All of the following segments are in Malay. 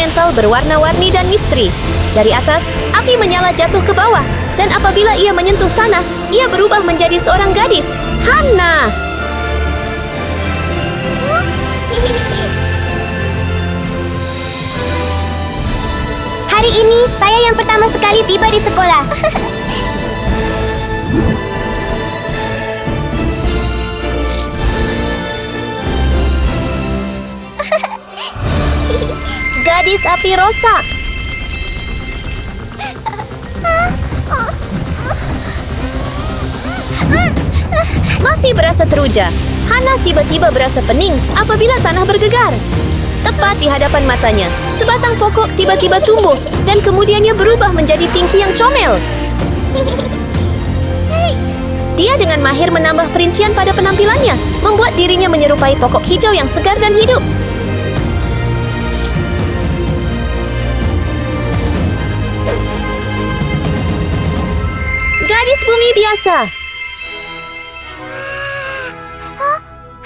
ornamental berwarna-warni dan misteri. Dari atas, api menyala jatuh ke bawah. Dan apabila ia menyentuh tanah, ia berubah menjadi seorang gadis, Hannah. Hari ini, saya yang pertama sekali tiba di sekolah. Gadis api rosa. Masih berasa teruja, Hannah tiba-tiba berasa pening apabila tanah bergegar. Tepat di hadapan matanya, sebatang pokok tiba-tiba tumbuh dan kemudiannya berubah menjadi Pinky yang comel. Dia dengan mahir menambah perincian pada penampilannya, membuat dirinya menyerupai pokok hijau yang segar dan hidup. Gadis bumi biasa.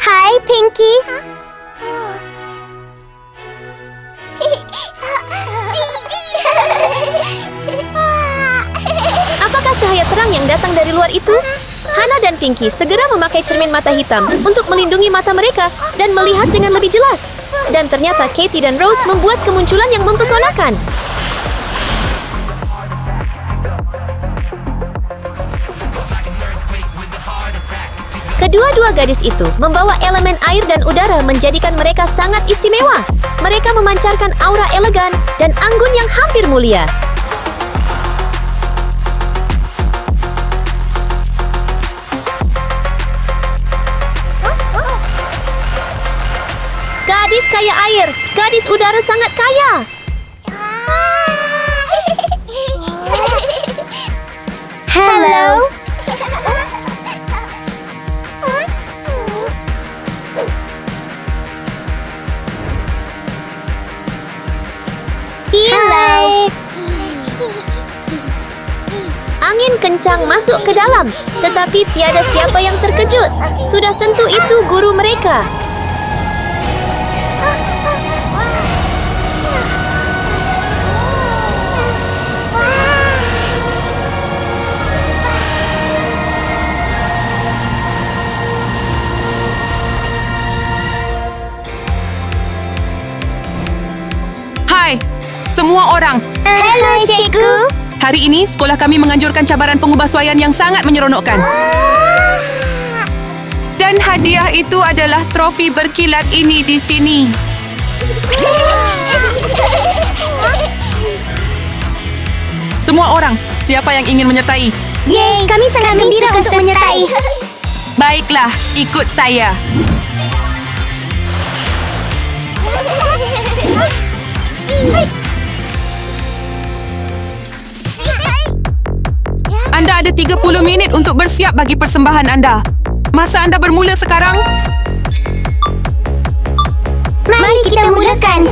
Hai, Pinky. Apakah cahaya terang yang datang dari luar itu? Hannah dan Pinky segera memakai cermin mata hitam untuk melindungi mata mereka dan melihat dengan lebih jelas. Dan ternyata Katie dan Rose membuat kemunculan yang mempesonakan. Kedua-dua gadis itu membawa elemen air dan udara menjadikan mereka sangat istimewa. Mereka memancarkan aura elegan dan anggun yang hampir mulia. Gadis kaya air, gadis udara sangat kaya. Hello. Hello. Angin kencang masuk ke dalam, tetapi tiada siapa yang terkejut. Sudah tentu itu guru mereka. Hai, semua orang. Hello, cikgu. Hari ini sekolah kami menganjurkan cabaran pengubahsuaian yang sangat menyeronokkan. Dan hadiah itu adalah trofi berkilat ini di sini. Semua orang, siapa yang ingin menyertai? Yeay, kami sangat gembira untuk menyertai. Baiklah, ikut saya. Anda ada 30 minit untuk bersiap bagi persembahan anda. Masa anda bermula sekarang. Mari kita mulakan.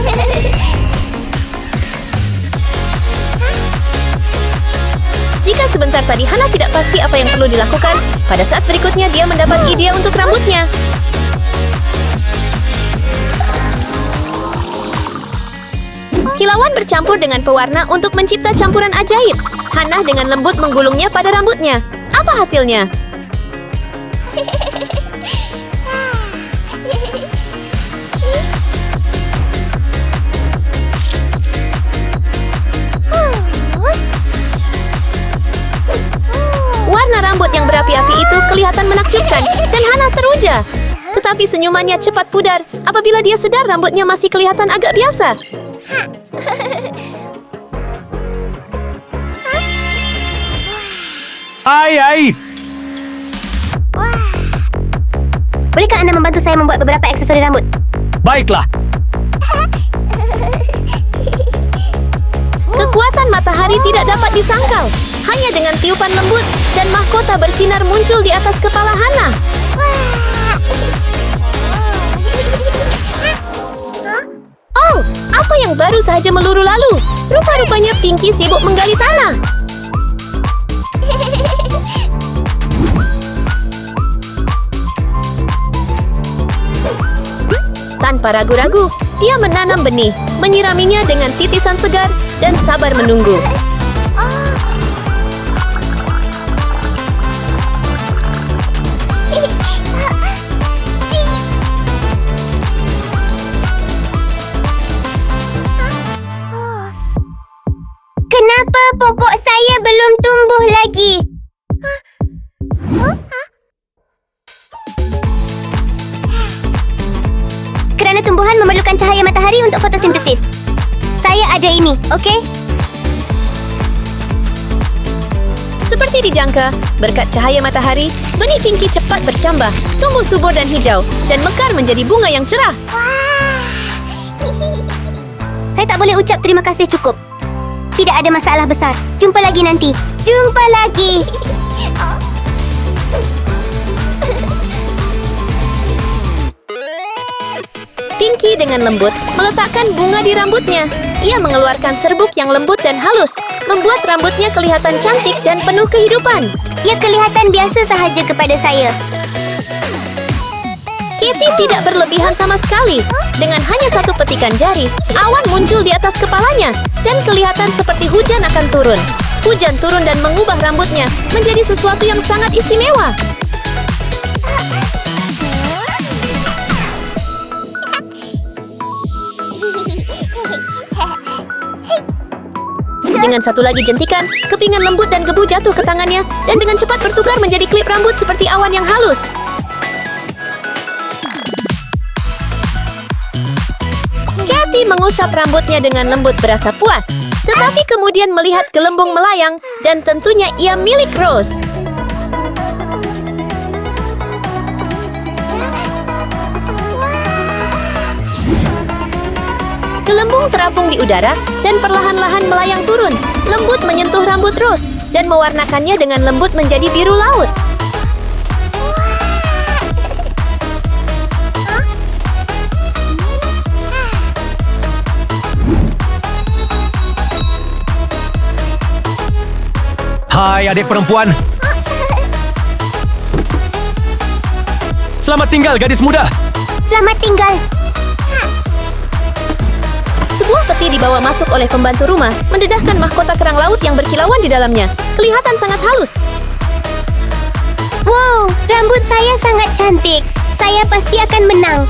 Jika sebentar tadi Hannah tidak pasti apa yang perlu dilakukan, pada saat berikutnya dia mendapat ide untuk rambutnya. Kilauan bercampur dengan pewarna untuk mencipta campuran ajaib. Hannah dengan lembut menggulungnya pada rambutnya. Apa hasilnya? Warna rambut yang berapi-api itu kelihatan menakjubkan dan Hannah teruja. Tetapi senyumannya cepat pudar apabila dia sadar rambutnya masih kelihatan agak biasa. Ai! Bolehkah anda membantu saya membuat beberapa aksesori rambut? Baiklah. Kekuatan matahari tidak dapat disangkal. Hanya dengan tiupan lembut dan mahkota bersinar muncul di atas kepala Hannah. Oh, apa yang baru saja meluru lalu? Rupa-rupanya Pinky sibuk menggali tanah. Tanpa ragu-ragu, dia menanam benih, menyiraminya dengan titisan segar, dan sabar menunggu. Kenapa pokok saya belum tumbuh lagi? Kerana tumbuhan memerlukan cahaya matahari untuk fotosintesis. Saya ada ini, okey? Seperti dijangka, berkat cahaya matahari, benih Pinky cepat bercambah, tumbuh subur dan hijau, dan mekar menjadi bunga yang cerah. Saya tak boleh ucap terima kasih cukup. Tidak ada masalah besar. Jumpa lagi nanti. Jumpa lagi. Pinky dengan lembut meletakkan bunga di rambutnya. Ia mengeluarkan serbuk yang lembut dan halus, membuat rambutnya kelihatan cantik dan penuh kehidupan. Ia kelihatan biasa sahaja kepada saya. Katie tidak berlebihan sama sekali. Dengan hanya satu petikan jari, awan muncul di atas kepalanya dan kelihatan seperti hujan akan turun. Hujan turun dan mengubah rambutnya menjadi sesuatu yang sangat istimewa. Dengan satu lagi jentikan, kepingan lembut dan gebu jatuh ke tangannya dan dengan cepat bertukar menjadi klip rambut seperti awan yang halus. Katie mengusap rambutnya dengan lembut berasa puas, tetapi kemudian melihat gelembung melayang dan tentunya ia milik Rose. Gelembung terapung di udara dan perlahan-lahan melayang turun, lembut menyentuh rambut Rose dan mewarnakannya dengan lembut menjadi biru laut. Hai adik perempuan. Selamat tinggal gadis muda. Selamat tinggal. Sebuah peti dibawa masuk oleh pembantu rumah, mendedahkan mahkota kerang laut yang berkilauan di dalamnya. Kelihatan sangat halus. Wow, rambut saya sangat cantik. Saya pasti akan menang.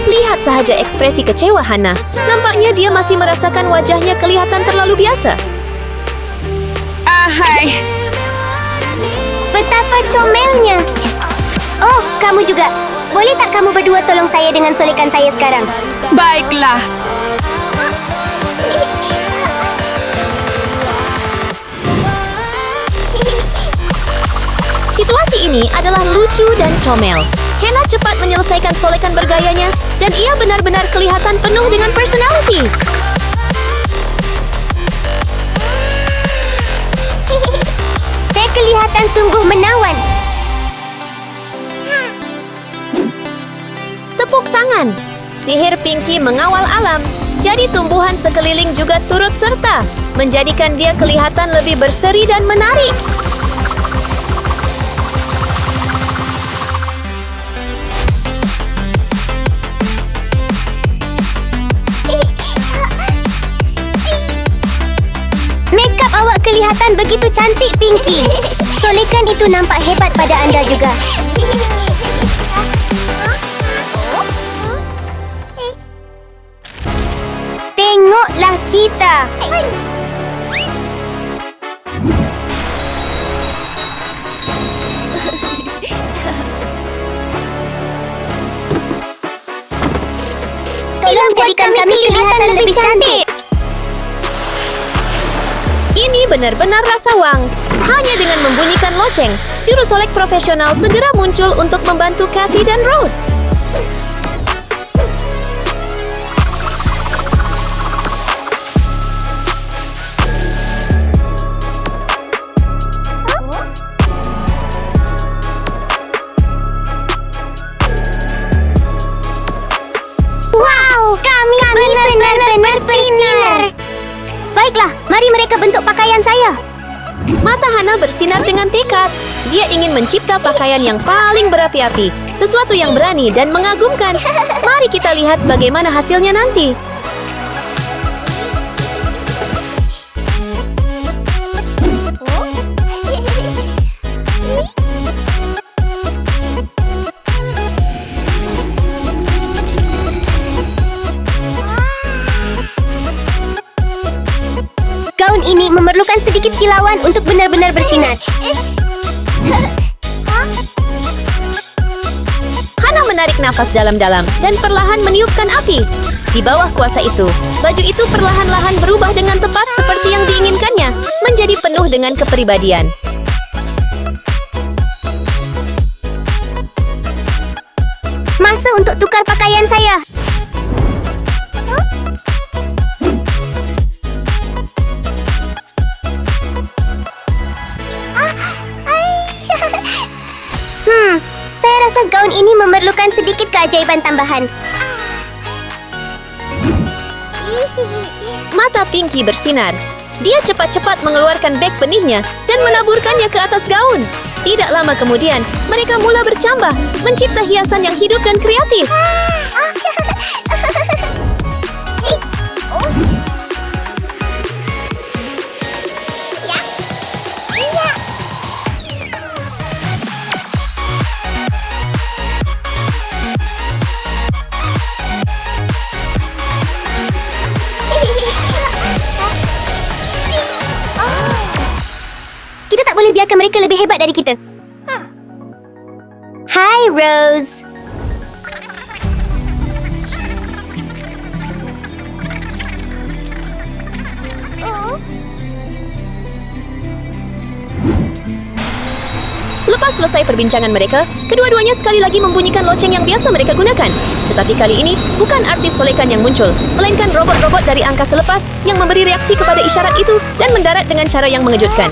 Lihat sahaja ekspresi kecewa Hannah. Nampaknya dia masih merasakan wajahnya kelihatan terlalu biasa. Hai. Betapa comelnya. Oh, kamu juga. Boleh tak kamu berdua tolong saya dengan solekan saya sekarang? Baiklah. Situasi ini adalah lucu dan comel. Hannah cepat menyelesaikan solekan bergayanya dan ia benar-benar kelihatan penuh dengan personality. Saya kelihatan sungguh menawan. Tepuk tangan. Sihir Pinky mengawal alam. Jadi tumbuhan sekeliling juga turut serta, menjadikan dia kelihatan lebih berseri dan menarik. Makeup awak kelihatan begitu cantik, Pinky. Solekan itu nampak hebat pada anda juga. Tengoklah kita. Tolong jadikan kami kelihatan lebih cantik. Ini benar-benar rasa wang. Hanya dengan membunyikan loceng, juru solek profesional segera muncul untuk membantu Katie dan Rose. Wow, kami benar-benar bersinar. Baiklah, mari mereka bentuk pakaian saya. Mata Hana bersinar dengan tekad. Dia ingin mencipta pakaian yang paling berapi-api, sesuatu yang berani dan mengagumkan. Mari kita lihat bagaimana hasilnya nanti. Gaun ini memerlukan sedikit kilauan untuk benar-benar bersinar. Hana menarik nafas dalam-dalam dan perlahan meniupkan api. Di bawah kuasa itu, baju itu perlahan-lahan berubah dengan tepat seperti yang diinginkannya, menjadi penuh dengan kepribadian. Masa untuk tukar pakaian saya. Saya rasa gaun ini memerlukan sedikit keajaiban tambahan. Mata Pinky bersinar. Dia cepat-cepat mengeluarkan beg benihnya dan menaburkannya ke atas gaun. Tidak lama kemudian, mereka mula bercambah, mencipta hiasan yang hidup dan kreatif. Kita tak boleh biarkan mereka lebih hebat dari kita. Hai, Rose. Selepas selesai perbincangan mereka, kedua-duanya sekali lagi membunyikan loceng yang biasa mereka gunakan. Tetapi kali ini, bukan artis solekan yang muncul, melainkan robot-robot dari angkasa lepas yang memberi reaksi kepada isyarat itu dan mendarat dengan cara yang mengejutkan.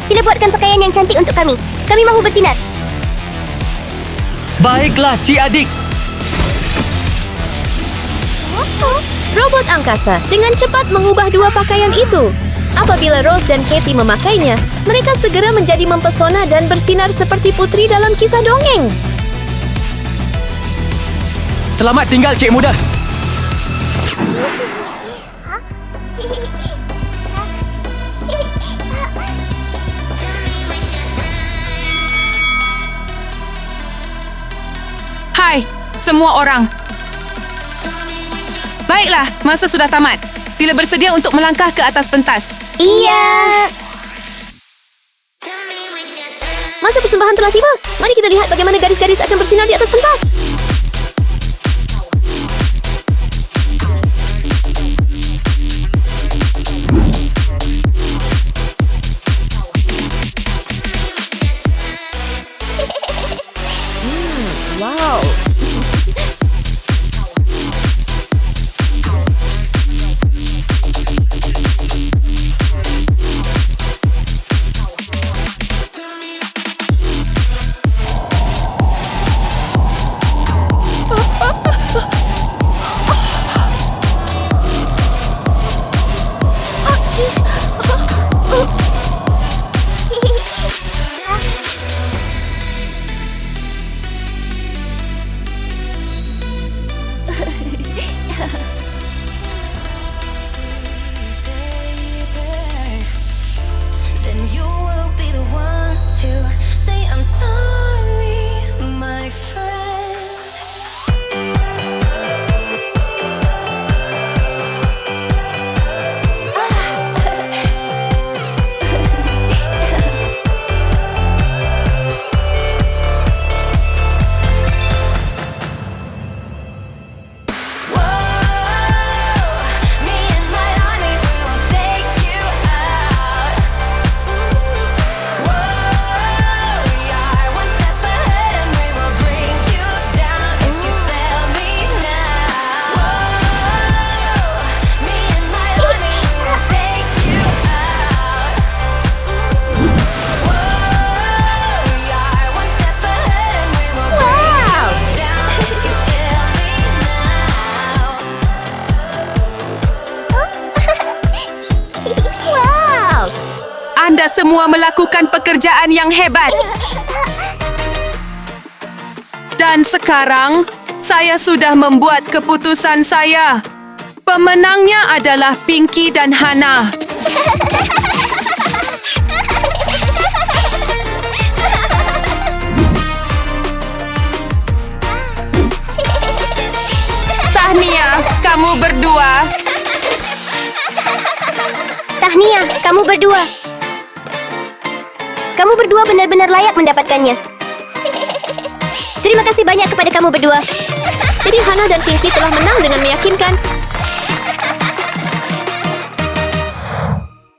Sila buatkan pakaian yang cantik untuk kami. Kami mahu bersinar. Baiklah, Cik Adik. Robot angkasa dengan cepat mengubah dua pakaian itu. Apabila Rose dan Katie memakainya, mereka segera menjadi mempesona dan bersinar seperti putri dalam kisah dongeng. Selamat tinggal, Cik Muda. Hai, semua orang. Baiklah, masa sudah tamat. Sila bersedia untuk melangkah ke atas pentas. Iya. Masa persembahan telah tiba. Mari kita lihat bagaimana gadis-gadis akan bersinar di atas pentas. Wow. Anda semua melakukan pekerjaan yang hebat. Dan sekarang, saya sudah membuat keputusan saya. Pemenangnya adalah Pinky dan Hana. Tahniah, kamu berdua. Tahniah, kamu berdua. Kamu berdua benar-benar layak mendapatkannya. Terima kasih banyak kepada kamu berdua. Jadi Hana dan Pinky telah menang dengan meyakinkan.